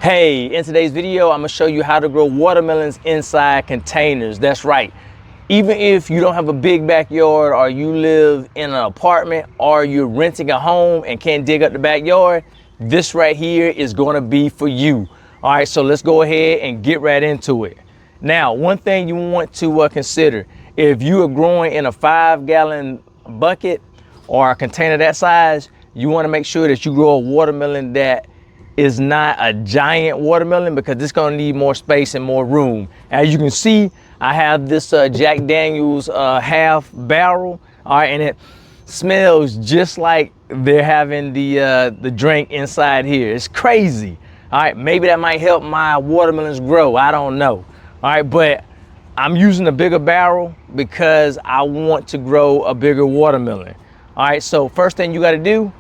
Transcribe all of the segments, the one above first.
Hey, in today's video, I'm gonna show you how to grow watermelons inside containers. That's right. Even if you don't have a big backyard, or you live in an apartment, or you're renting a home and can't dig up the backyard, this right here is gonna be for you. All right, so let's go ahead and get right into it. Now, one thing you want to consider, if you are growing in a 5-gallon bucket or a container that size, you wanna make sure that you grow a watermelon that is not a giant watermelon, because it's gonna need more space and more room. As you can see, I have this Jack Daniel's half barrel, all right, and it smells just like they're having the drink inside here. It's crazy. All right, maybe that might help my watermelons grow, I don't know. All right, but I'm using a bigger barrel because I want to grow a bigger watermelon. All right, so first thing you gotta do,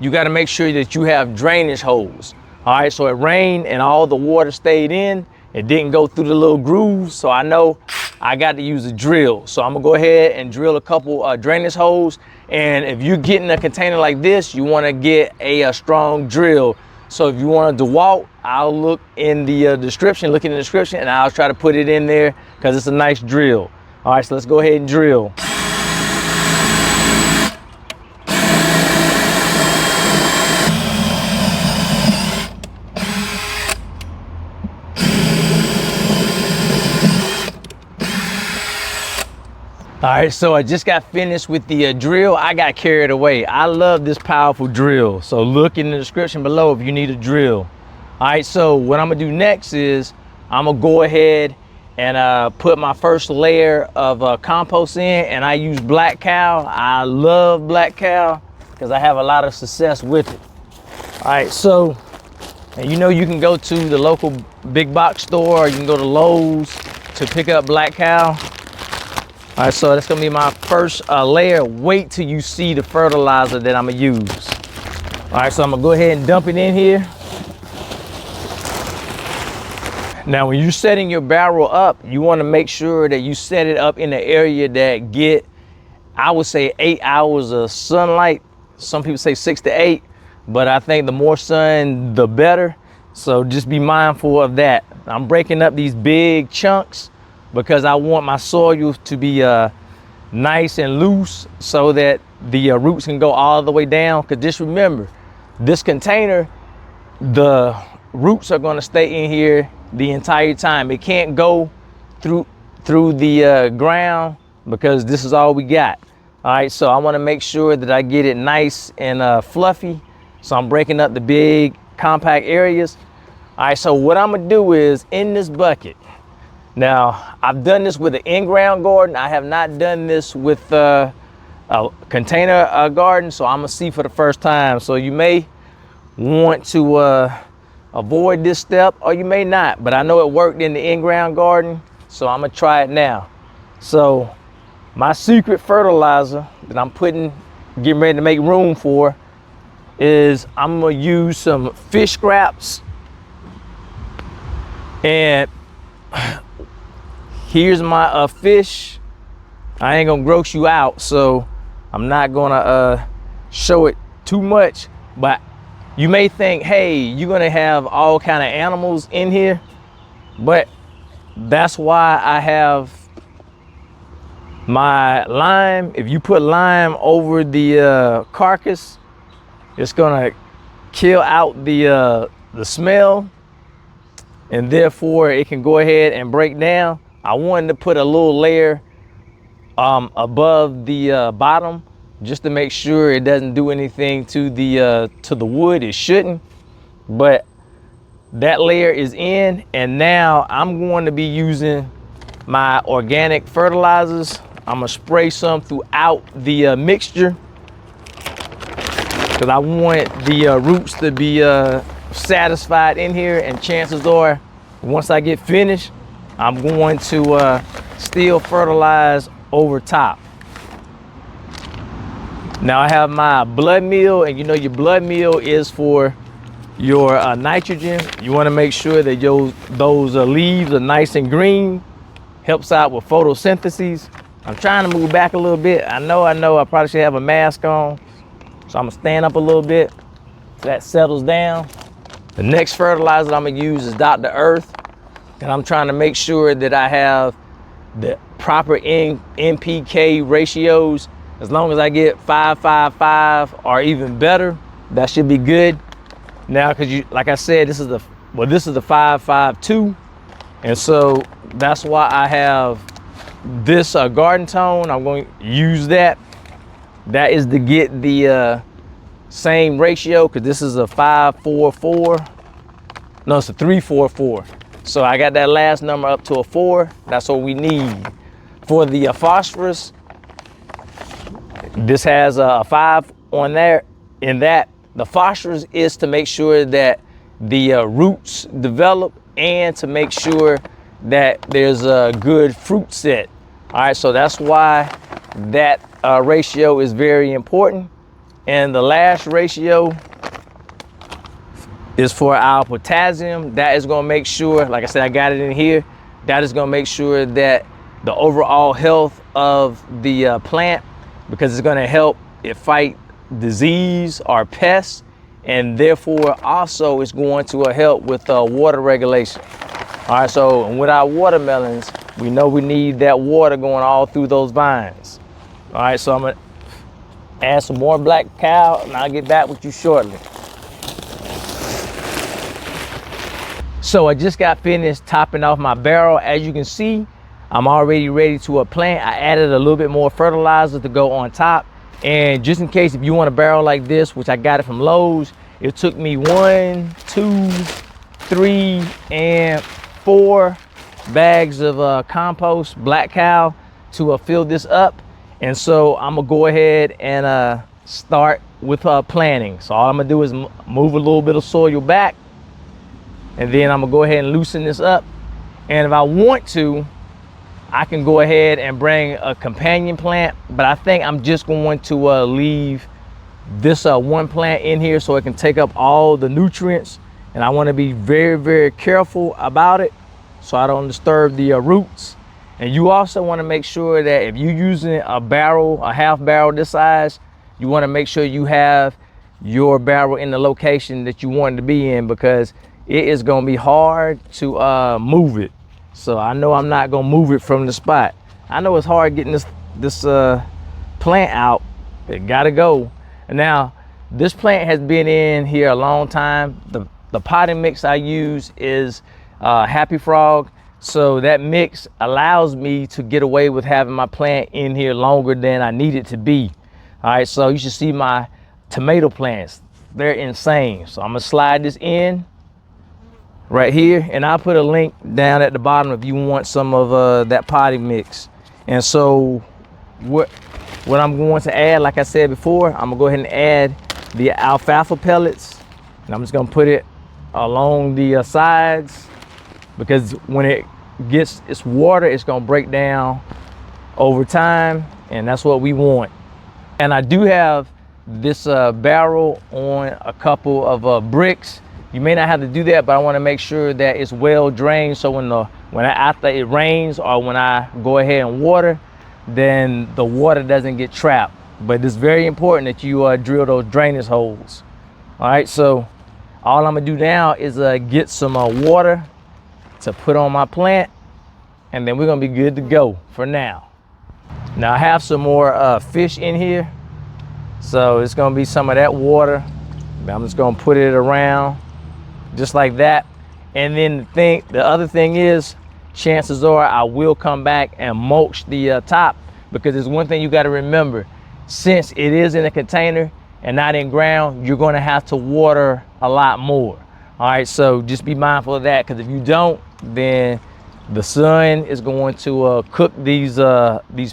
you got to make sure that you have drainage holes. All right, so it rained and all the water stayed in. It didn't go through the little grooves, so I know I got to use a drill. So I'm gonna go ahead and drill a couple drainage holes. And if you're getting a container like this, you want to get a strong drill. So if you want a DeWalt, I'll look in the description, and I'll try to put it in there because it's a nice drill. All right, so let's go ahead and drill. All right, so I just got finished with the drill. I got carried away. I love this powerful drill. So look in the description below if you need a drill. All right, so what I'm gonna do next is I'm gonna go ahead and put my first layer of compost in, and I use black cow. I love black cow because I have a lot of success with it. All right, so, and you know, you can go to the local big box store, or you can go to Lowe's to pick up black cow. All right, so that's gonna be my first layer. Wait till you see the fertilizer that I'm gonna use. All right, so I'm gonna go ahead and dump it in here. Now, when you're setting your barrel up, you wanna make sure that you set it up in the area that get, I would say, 8 hours of sunlight. Some people say 6 to 8, but I think the more sun, the better. So just be mindful of that. I'm breaking up these big chunks because I want my soil to be nice and loose so that the roots can go all the way down. Because just remember, this container, the roots are gonna stay in here the entire time. It can't go through the ground because this is all we got. All right, so I wanna make sure that I get it nice and fluffy. So I'm breaking up the big compact areas. All right, so what I'm gonna do is, in this bucket, now, I've done this with an in-ground garden. I have not done this with a container garden, so I'm gonna see for the first time. So you may want to avoid this step, or you may not, but I know it worked in the in-ground garden, so I'm gonna try it now. So my secret fertilizer that I'm getting ready to make room for, is I'm gonna use some fish scraps, and here's my fish. I ain't gonna gross you out, so I'm not gonna show it too much, but you may think, hey, you're gonna have all kind of animals in here, but that's why I have my lime. If you put lime over the carcass, it's gonna kill out the smell, and therefore it can go ahead and break down. I wanted to put a little layer above the bottom, just to make sure it doesn't do anything to the wood. It shouldn't, but that layer is in, and now I'm going to be using my organic fertilizers. I'm gonna spray some throughout the mixture because I want the roots to be satisfied in here, and chances are, once I get finished, I'm going to still fertilize over top. Now I have my blood meal, and you know your blood meal is for your nitrogen. You want to make sure that those leaves are nice and green. Helps out with photosynthesis. I'm trying to move back a little bit. I know I probably should have a mask on, so I'm gonna stand up a little bit so that settles down. The next fertilizer I'm gonna use is Dr. Earth, and I'm trying to make sure that I have the proper NPK ratios. As long as I get 5-5-5 or even better, that should be good. Now, because like I said, this is the 5-5-2, and so that's why I have this garden tone. I'm going to use that. That is to get the same ratio, because this is a 5-4-4. No, it's a 3-4-4. So I got that last number up to a 4. That's what we need. For the phosphorus, this has a 5 on there. In that, the phosphorus is to make sure that the roots develop and to make sure that there's a good fruit set. All right, so that's why that ratio is very important. And the last ratio is for our potassium. That is going to make sure, like I said, I got it in here. That is going to make sure that the overall health of the plant, because it's going to help it fight disease or pests, and therefore also it's going to help with water regulation. All right, so with our watermelons, we know we need that water going all through those vines. All right, so I'm gonna add some more black cow, and I'll get back with you shortly. So I just got finished topping off my barrel. As you can see, I'm already ready to plant. I added a little bit more fertilizer to go on top. And just in case, if you want a barrel like this, which I got it from Lowe's, it took me 1, 2, 3, and 4 bags of compost, black cow, to fill this up. And so I'm gonna go ahead and start with planting. So all I'm gonna do is move a little bit of soil back, and then I'm gonna go ahead and loosen this up. And if I want to, I can go ahead and bring a companion plant, but I think I'm just going to leave this one plant in here so it can take up all the nutrients. And I want to be very, very careful about it so I don't disturb the roots. And you also want to make sure that if you're using a barrel, a half barrel this size, you want to make sure you have your barrel in the location that you want it to be in, because it is going to be hard to move it. So I know I'm not gonna move it from the spot. I know it's hard getting this plant out. It gotta go. And now this plant has been in here a long time. The potting mix I use is Happy Frog. So that mix allows me to get away with having my plant in here longer than I need it to be. All right, so you should see my tomato plants. They're insane. So I'm gonna slide this in right here, and I'll put a link down at the bottom if you want some of that potting mix. And so what I'm going to add, like I said before, I'm gonna go ahead and add the alfalfa pellets, and I'm just gonna put it along the sides, because when it gets its water, it's gonna break down over time, and that's what we want. And I do have this barrel on a couple of bricks. You may not have to do that, but I want to make sure that it's well drained, so after it rains or when I go ahead and water, then the water doesn't get trapped. But it's very important that you drill those drainage holes. All right, so all I'm gonna do now is get some water to put on my plant, and then we're gonna be good to go for now. Now I have some more fish in here, so it's gonna be some of that water. I'm just gonna put it around just like that. And then the other thing is, chances are I will come back and mulch the top, because there's one thing you got to remember: since it is in a container and not in ground, you're going to have to water a lot more. All right, so just be mindful of that, because if you don't, then the sun is going to cook these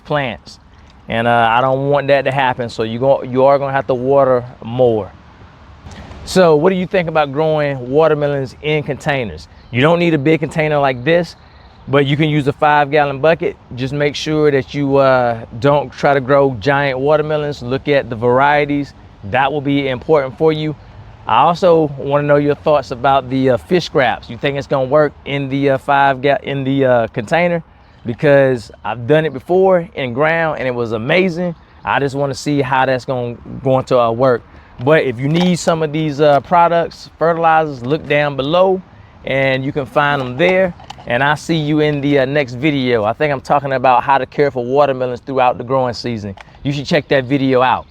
plants, and I don't want that to happen. So you are going to have to water more. So what do you think about growing watermelons in containers? You don't need a big container like this, but you can use a 5-gallon bucket. Just make sure that you don't try to grow giant watermelons. Look at the varieties. That will be important for you. I also want to know your thoughts about the fish scraps. You think it's going to work in the container? Because I've done it before in ground and it was amazing. I just want to see how that's going to work. But if you need some of these products, fertilizers, look down below and you can find them there. And I'll see you in the next video. I think I'm talking about how to care for watermelons throughout the growing season. You should check that video out.